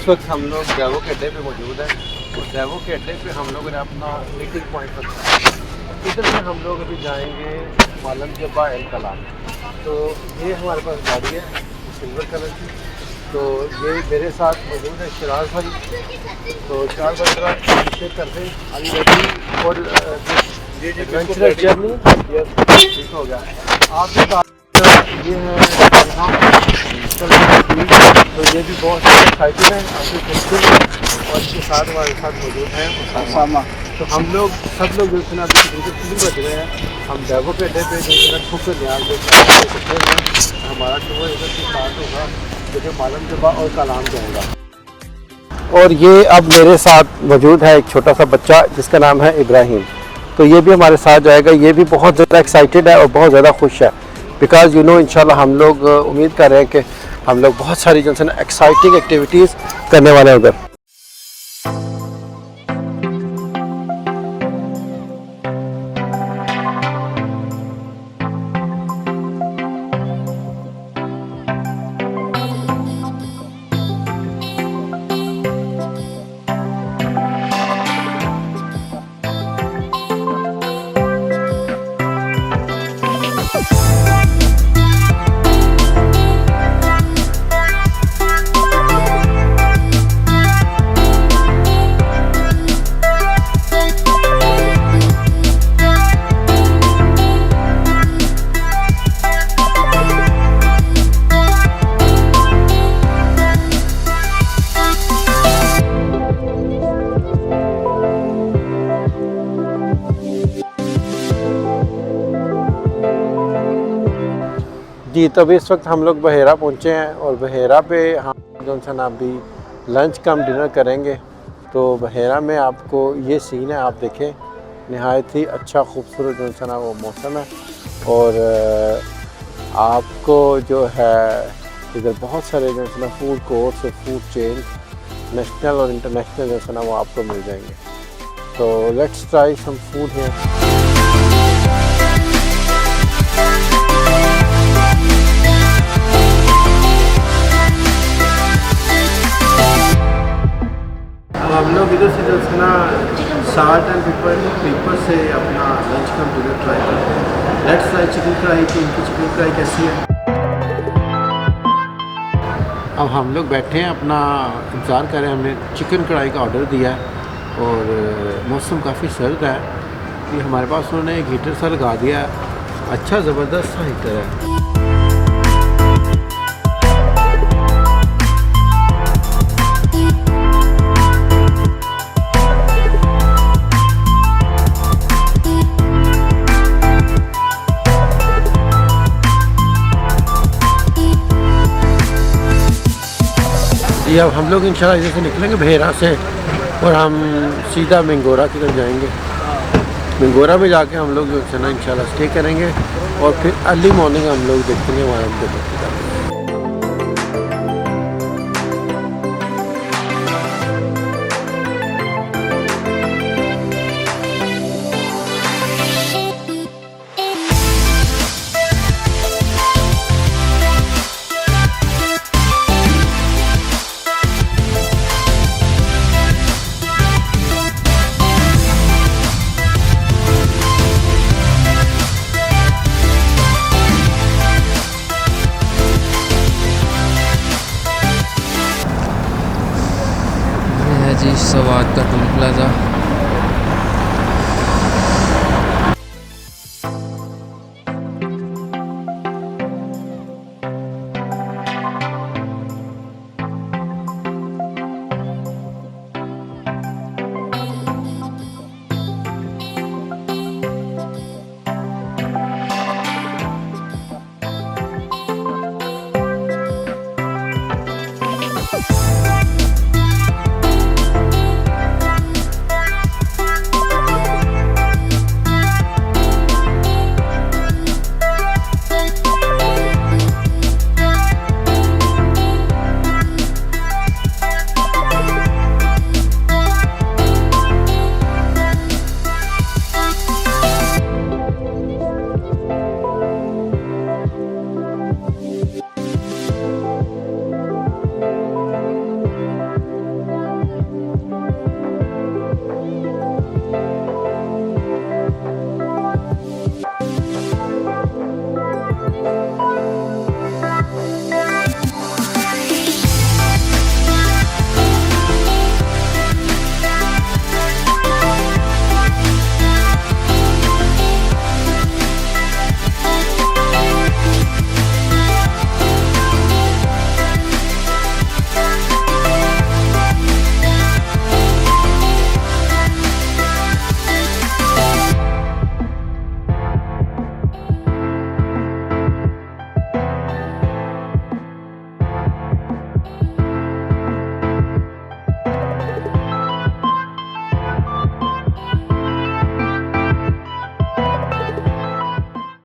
इस वक्त हम लोग ड्राइवो के अड्डे पे मौजूद हैं और ड्राइवो के अड्डे पे हम लोगों ने अपना मीटिंग पॉइंट रखा है। इधर से हम लोग अभी जाएंगे मालम जब्बा कलाम। तो ये हमारे पास गाड़ी है सिल्वर कलर की। तो ये मेरे साथ मौजूद है शिराज भाई। तो शिराज भाई जरा पीछे कर दें अभी रेडी और एडवेंचरस जर्नी ठीक हो गया। आपके साथ ये है तो ये भी बहुत एक्साइटेड है आपकी खुशी है और इसके साथ हमारे साथ मौजूद हैं उसामा। तो हम लोग सब लोग जो है अभी तीन बज रहे हैं। हम ड्राइवो के अड्डे पे जो ठुक हमारा टूर इधर से स्टार्ट होगा जो मालम जब्बा और कलाम जाएगा। और ये अब मेरे साथ मौजूद है एक छोटा सा बच्चा जिसका नाम है इब्राहिम। तो ये भी हमारे साथ जाएगा। ये भी बहुत ज़्यादा एक्साइटेड है और बहुत ज़्यादा खुश है बिकॉज़ यू नो इंशाल्लाह हम लोग उम्मीद कर रहे हैं कि हम लोग बहुत सारी जो है एक्साइटिंग एक्टिविटीज़ करने वाले हैं उधर। जी तो अभी इस वक्त हम लोग बहेरा पहुँचे हैं और बहेरा पे हम जो है ना अभी लंच कम डिनर करेंगे। तो बहेरा में आपको ये सीन है आप देखें नहायत ही अच्छा खूबसूरत जो है ना वो मौसम है। और आपको जो है इधर बहुत सारे जो है ना फूड कोर्ट्स और फूड चेन नेशनल और इंटरनेशनल जो है ना वो आपको मिल जाएंगे। तो लेट्स ट्राई सम फूड है। हम लोग इधर से जो है ना साल्ट एंड पेपर से अपना लंच का डिनर ट्राई करते हैं। लेट्स ट्राई चिकन कढ़ाई की। इनकी चिकन कढ़ाई कैसी है। अब हम लोग बैठे हैं अपना इंतज़ार कर रहे हैं। हमने चिकन कढ़ाई का ऑर्डर दिया है और मौसम काफ़ी सर्द है। ये हमारे पास उन्होंने एक हीटर सा लगा दिया है। अच्छा ज़बरदस्त सा हीटर है। ये अब हम लोग इंशाल्लाह इधर से निकलेंगे बहेरा से और हम सीधा मिंगोरा की तरफ जाएंगे। मिंगोरा में जाके हम लोग जो है ना इंशाल्लाह स्टे करेंगे और फिर अर्ली मॉर्निंग हम लोग देखेंगे मालम जब्बा की तरफ। जी स्वात का टोल प्लाजा।